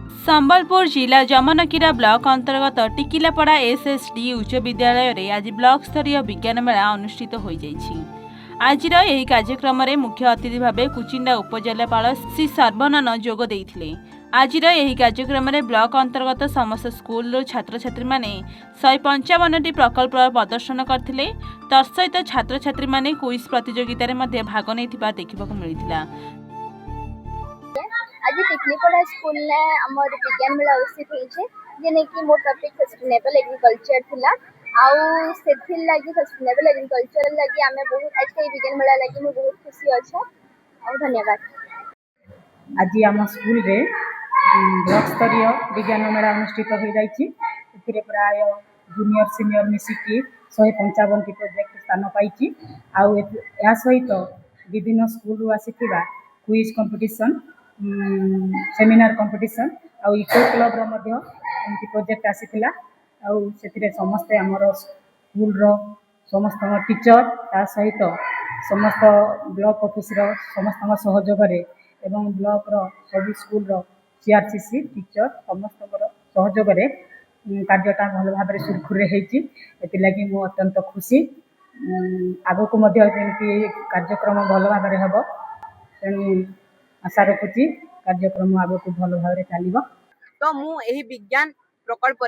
संबलपुर जिला जमनकीरा ब्लॉक अंतर्गत टिकिलापड़ा एसएसडी उच्च विद्यालय रे आज ब्लॉक स्तरीय विज्ञान मेला अनुष्ठित हो जाइछि। आजिर एही कार्यक्रम में मुख्य अतिथि भाव कुचिंडा उपजिलापाल श्री सर्वनन जोग देइथिले। आजिर एही कार्यक्रम में ब्लॉक अंतर्गत समस्त स्कूल छात्र छात्री माने 155टी प्रकल्प प्रदर्शन करथिले। तत्सहित छात्र छात्री माने क्विज प्रतियोगिता रे मध्ये भाग नैथिबा देखिबाकु मिलिथिला। आज टिकलीपड़ा स्कूल ने आमर विज्ञान मेला अनुष्ठित होइछे जेने कि मोर टॉपिक सस्टेनेबल एग्रीकल्चर थिला आउ सेथिल लागि सस्टेनेबल एग्रीकल्चर लागि आमे बहुत आज के विज्ञान मेला लागि मु बहुत खुशी अछि और धन्यवाद। आज आम स्कूल रे ब्लॉक स्तरीय विज्ञान मेला अनुष्ठित हो जाइछि। एथिरे प्राय जूनियर सीनियर मिसिकी 155टी प्रोजेक्ट स्थान पाइछि आउ या सहित विभिन्न स्कूल रु आसीथिबा क्विज कंपटीशन सेमिनार कंपटीशन आउ इको क्लब रो मध्य एमती प्रोजेक्ट आसीथिला आउ सेथिरे समस्त हमर स्कूल रो समस्त टीचर ता सहित समस्त ब्लॉक ऑफिस रो समस्त सहयोग रे एवं ब्लॉक रो सब स्कूल रो सीआरसीसी टीचर समस्त सहयोग रे कार्यटा भल भाव में सुरखुर होती एति मु अत्यंत खुशी आग को जमी कार्यक्रम भल भाव में हम तेणु आशा रखुची कार्यक्रम आग को भल भाव चलो। तो मुझे विज्ञान प्रकल्प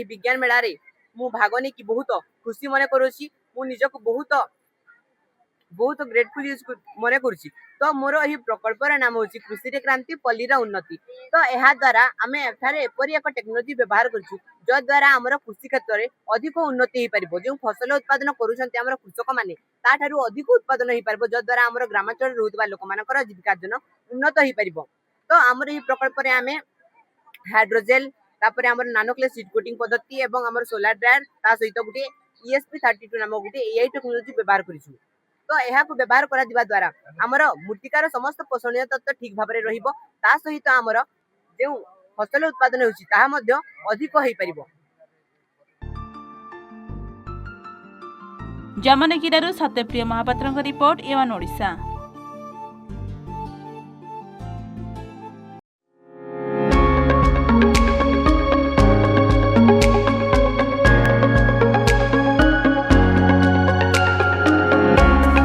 विज्ञान मेला रे मु भाग नहीं कि बहुत खुशी मन करुँची मु निजक बहुत ग्रेटफुल मन करुँची। तो मोर यही प्रकल्प नाम हूँ कृषि क्रांति पल्लीर उन्नति। तो यह द्वारा आम एठारे एपरी एक टेक्नोलोजी व्यवहार करूँ जो द्वारा आमर कृषि क्षेत्र में अधिक उन्नति हो पार जो फसल उत्पादन कर कृषक मैंने ताठू अधिक उत्पादन हो पार जो द्वारा आम ग्रामांचल रोकवा लोक मान जीविकार्जन उन्नत हो पार। तो आमर यही प्रकल्प आम हाइड्रोजेल तापर आमर नानोक्लेस सीड कोटिंग पद्धति एवं आमर सोलार ड्रायर ता सहित गोटे ESP32 नाम गोटे AI टेक्नोलोजी व्यवहार करूँ। तो यह व्यवहार करा द्वारा आमर मूर्तिकार समस्त पोषणीय तत्व ठीक भाव में रहिबो ता सहित आमर जो फसल उत्पादन होछि ताहा मध्य अधिक होई परिबो। जमनकीरारु सत्यप्रिय महापात्रଙ୍କ रिपोर्ट एवं ओडिशा।